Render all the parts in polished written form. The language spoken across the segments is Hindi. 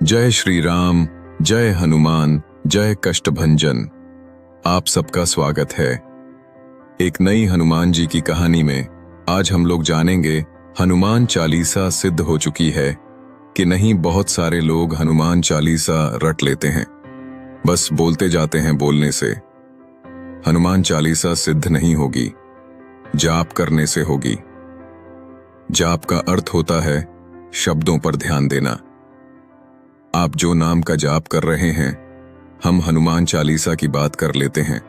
जय श्री राम, जय हनुमान, जय कष्टभंजन। आप सबका स्वागत है एक नई हनुमान जी की कहानी में। आज हम लोग जानेंगे हनुमान चालीसा सिद्ध हो चुकी है कि नहीं। बहुत सारे लोग हनुमान चालीसा रट लेते हैं, बस बोलते जाते हैं बोलने से। हनुमान चालीसा सिद्ध नहीं होगी, जाप करने से होगी। जाप का अर्थ होता है शब्दों पर ध्यान देना। आप जो नाम का जाप कर रहे हैं, हम हनुमान चालीसा की बात कर लेते हैं।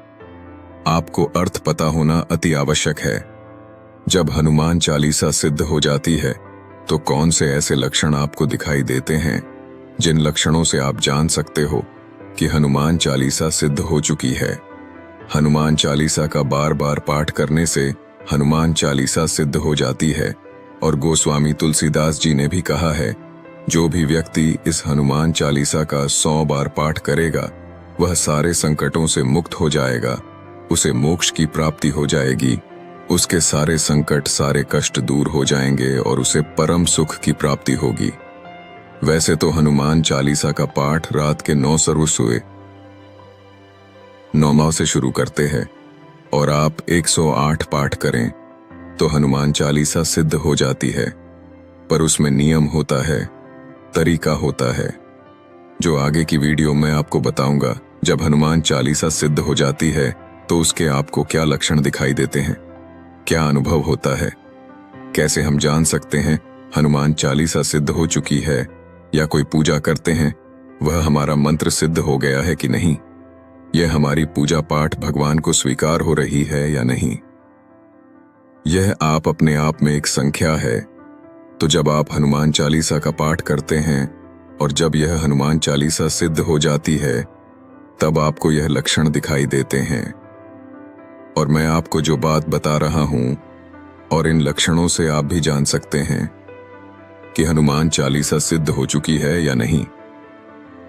आपको अर्थ पता होना अति आवश्यक है। जब हनुमान चालीसा सिद्ध हो जाती है तो कौन से ऐसे लक्षण आपको दिखाई देते हैं जिन लक्षणों से आप जान सकते हो कि हनुमान चालीसा सिद्ध हो चुकी है। हनुमान चालीसा का बार बार पाठ करने से हनुमान चालीसा सिद्ध हो जाती है। और गोस्वामी तुलसीदास जी ने भी कहा है, जो भी व्यक्ति इस हनुमान चालीसा का 100 बार पाठ करेगा वह सारे संकटों से मुक्त हो जाएगा, उसे मोक्ष की प्राप्ति हो जाएगी, उसके सारे संकट सारे कष्ट दूर हो जाएंगे और उसे परम सुख की प्राप्ति होगी। वैसे तो हनुमान चालीसा का पाठ रात के 9 सर्वसुए 9 से शुरू करते हैं और आप 108 पाठ करें तो हनुमान चालीसा सिद्ध हो जाती है। पर उसमें नियम होता है, तरीका होता है, जो आगे की वीडियो में आपको बताऊंगा। जब हनुमान चालीसा सिद्ध हो जाती है तो उसके आपको क्या लक्षण दिखाई देते हैं, क्या अनुभव होता है, कैसे हम जान सकते हैं हनुमान चालीसा सिद्ध हो चुकी है, या कोई पूजा करते हैं वह हमारा मंत्र सिद्ध हो गया है कि नहीं, यह हमारी पूजा पाठ भगवान को स्वीकार हो रही है या नहीं। यह आप अपने आप में एक संख्या है। तो जब आप हनुमान चालीसा का पाठ करते हैं और जब यह हनुमान चालीसा सिद्ध हो जाती है तब आपको यह लक्षण दिखाई देते हैं। और मैं आपको जो बात बता रहा हूं और इन लक्षणों से आप भी जान सकते हैं कि हनुमान चालीसा सिद्ध हो चुकी है या नहीं।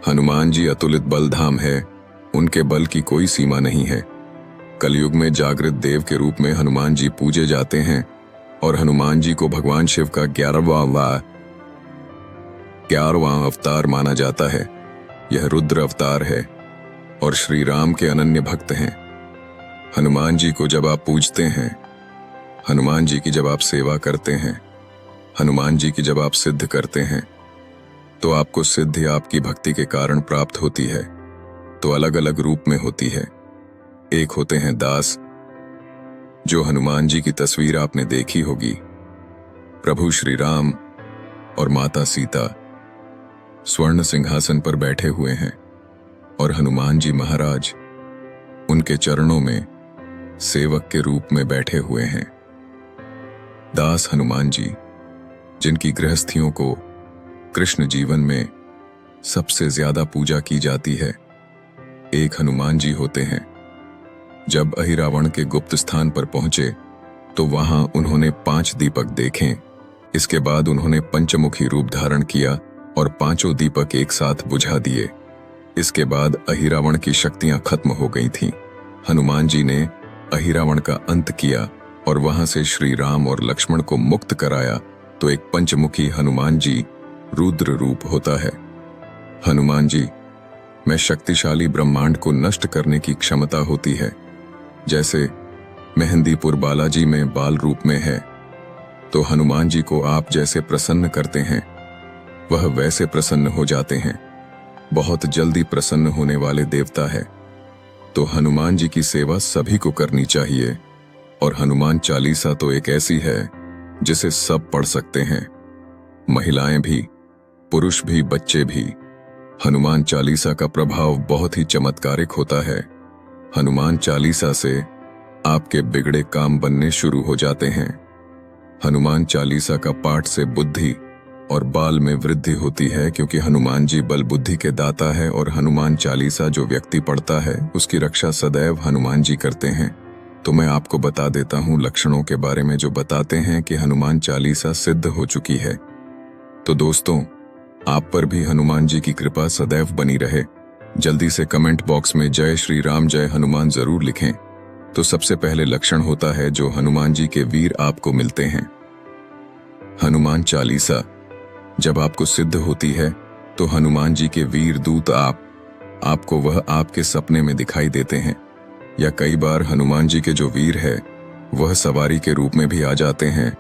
हनुमान जी अतुलित बलधाम है, उनके बल की कोई सीमा नहीं है। कलयुग में जागृत देव के रूप में हनुमान जी पूजे जाते हैं और हनुमान जी को भगवान शिव का 11वां अवतार माना जाता है। यह रुद्र अवतार है और श्री राम के अनन्य भक्त हैं। हनुमान जी को जब आप पूजते हैं, हनुमान जी की जब आप सेवा करते हैं, हनुमान जी की जब आप सिद्ध करते हैं तो आपको सिद्धि आपकी भक्ति के कारण प्राप्त होती है। तो अलग अलग रूप में होती है। एक होते हैं दास, जो हनुमान जी की तस्वीर आपने देखी होगी। प्रभु श्री राम और माता सीता स्वर्ण सिंहासन पर बैठे हुए हैं और हनुमान जी महाराज उनके चरणों में सेवक के रूप में बैठे हुए हैं। दास हनुमान जी, जिनकी गृहस्थियों को कृष्ण जीवन में सबसे ज्यादा पूजा की जाती है। एक हनुमान जी होते हैं, जब अहिरावण के गुप्त स्थान पर पहुंचे तो वहां उन्होंने 5 दीपक देखे। इसके बाद उन्होंने पंचमुखी रूप धारण किया और 5 दीपक एक साथ बुझा दिए। इसके बाद अहिरावण की शक्तियां खत्म हो गई थीं। हनुमान जी ने अहिरावण का अंत किया और वहां से श्री राम और लक्ष्मण को मुक्त कराया। तो एक पंचमुखी हनुमान जी रुद्र रूप होता है। हनुमान जी में शक्तिशाली ब्रह्मांड को नष्ट करने की क्षमता होती है। जैसे मेहंदीपुर बालाजी में बाल रूप में है, तो हनुमान जी को आप जैसे प्रसन्न करते हैं वह वैसे प्रसन्न हो जाते हैं। बहुत जल्दी प्रसन्न होने वाले देवता है। तो हनुमान जी की सेवा सभी को करनी चाहिए। और हनुमान चालीसा तो एक ऐसी है जिसे सब पढ़ सकते हैं, महिलाएं भी, पुरुष भी, बच्चे भी। हनुमान चालीसा का प्रभाव बहुत ही चमत्कारिक होता है। हनुमान चालीसा से आपके बिगड़े काम बनने शुरू हो जाते हैं। हनुमान चालीसा का पाठ से बुद्धि और बाल में वृद्धि होती है, क्योंकि हनुमान जी बल बुद्धि के दाता है। और हनुमान चालीसा जो व्यक्ति पढ़ता है उसकी रक्षा सदैव हनुमान जी करते हैं। तो मैं आपको बता देता हूं लक्षणों के बारे में जो बताते हैं कि हनुमान चालीसा सिद्ध हो चुकी है। तो दोस्तों, आप पर भी हनुमान जी की कृपा सदैव बनी रहे। जल्दी से कमेंट बॉक्स में जय श्री राम, जय हनुमान जरूर लिखें। तो सबसे पहले लक्षण होता है जो हनुमान जी के वीर आपको मिलते हैं। हनुमान चालीसा जब आपको सिद्ध होती है तो हनुमान जी के वीर दूत आपको वह आपके सपने में दिखाई देते हैं, या कई बार हनुमान जी के जो वीर है वह सवारी के रूप में भी आ जाते हैं।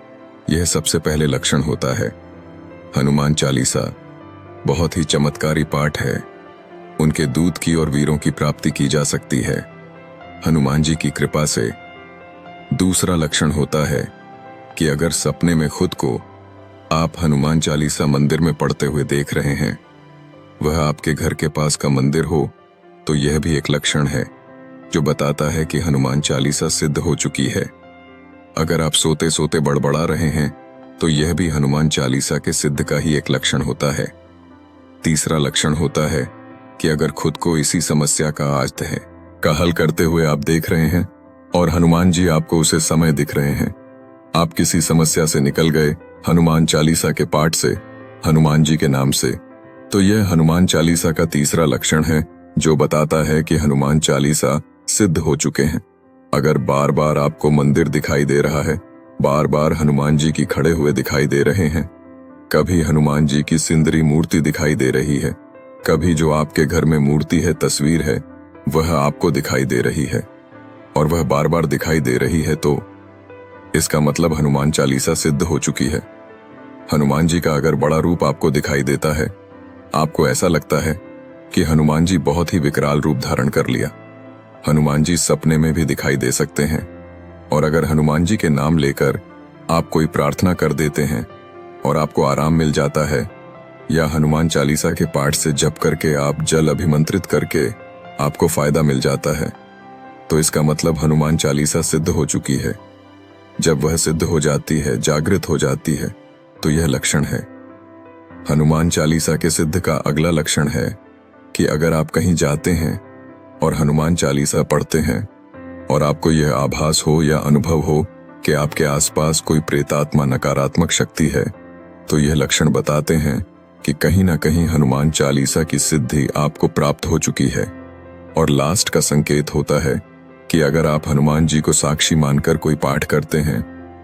यह सबसे पहले लक्षण होता है। हनुमान चालीसा बहुत ही चमत्कारी पाठ है। उनके दूत की और वीरों की प्राप्ति की जा सकती है हनुमान जी की कृपा से। दूसरा लक्षण होता है कि अगर सपने में खुद को आप हनुमान चालीसा मंदिर में पढ़ते हुए देख रहे हैं, वह आपके घर के पास का मंदिर हो, तो यह भी एक लक्षण है जो बताता है कि हनुमान चालीसा सिद्ध हो चुकी है। अगर आप सोते सोते बड़बड़ा रहे हैं तो यह भी हनुमान चालीसा के सिद्ध का ही एक लक्षण होता है। तीसरा लक्षण होता है कि अगर खुद को इसी समस्या का आज का हल करते हुए आप देख रहे हैं और हनुमान जी आपको उसे समय दिख रहे हैं, आप किसी समस्या से निकल गए हनुमान चालीसा के पाठ से, हनुमान जी के नाम से, तो यह हनुमान चालीसा का तीसरा लक्षण है जो बताता है कि हनुमान चालीसा सिद्ध हो चुके हैं। अगर बार बार आपको मंदिर दिखाई दे रहा है, बार बार हनुमान जी की खड़े हुए दिखाई दे रहे हैं, कभी हनुमान जी की सिंदरी मूर्ति दिखाई दे रही है, कभी जो आपके घर में मूर्ति है, तस्वीर है, वह आपको दिखाई दे रही है और वह बार बार दिखाई दे रही है, तो इसका मतलब हनुमान चालीसा सिद्ध हो चुकी है। हनुमान जी का अगर बड़ा रूप आपको दिखाई देता है, आपको ऐसा लगता है कि हनुमान जी बहुत ही विकराल रूप धारण कर लिया, हनुमान जी सपने में भी दिखाई दे सकते हैं। और अगर हनुमान जी के नाम लेकर आप कोई प्रार्थना कर देते हैं और आपको आराम मिल जाता है, या हनुमान चालीसा के पाठ से जप करके आप जल अभिमंत्रित करके आपको फायदा मिल जाता है, तो इसका मतलब हनुमान चालीसा सिद्ध हो चुकी है। जब वह सिद्ध हो जाती है, जागृत हो जाती है, तो यह लक्षण है। हनुमान चालीसा के सिद्ध का अगला लक्षण है कि अगर आप कहीं जाते हैं और हनुमान चालीसा पढ़ते हैं और आपको यह आभास हो या अनुभव हो कि आपके आसपास कोई प्रेतात्मा, नकारात्मक शक्ति है, तो यह लक्षण बताते हैं कि कहीं ना कहीं हनुमान चालीसा की सिद्धि आपको प्राप्त हो चुकी है। और लास्ट का संकेत होता है कि अगर आप हनुमान जी को साक्षी मानकर कोई पाठ करते हैं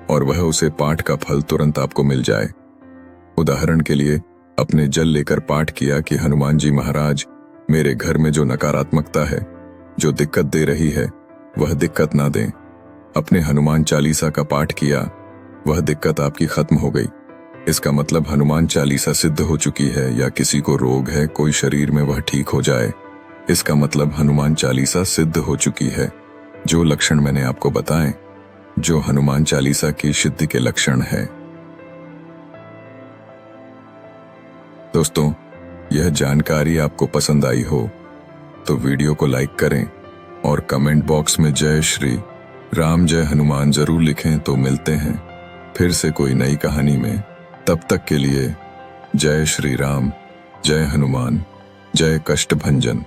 और वह उसे पाठ का फल तुरंत आपको मिल जाए। उदाहरण के लिए, अपने जल लेकर पाठ किया कि हनुमान जी महाराज, मेरे घर में जो नकारात्मकता है, जो दिक्कत दे रही है, वह दिक्कत ना दें। अपने हनुमान चालीसा का पाठ किया, वह दिक्कत आपकी खत्म हो गई। इसका मतलब हनुमान चालीसा सिद्ध हो चुकी है। या किसी को रोग है, कोई शरीर में, वह ठीक हो जाए, इसका मतलब हनुमान चालीसा सिद्ध हो चुकी है। जो लक्षण मैंने आपको बताए, जो हनुमान चालीसा की सिद्धि के लक्षण है। दोस्तों, यह जानकारी आपको पसंद आई हो तो वीडियो को लाइक करें और कमेंट बॉक्स में जय श्री राम, जय हनुमान जरूर लिखें। तो मिलते हैं फिर से कोई नई कहानी में। तब तक के लिए जय श्री राम, जय हनुमान, जय कष्ट भंजन।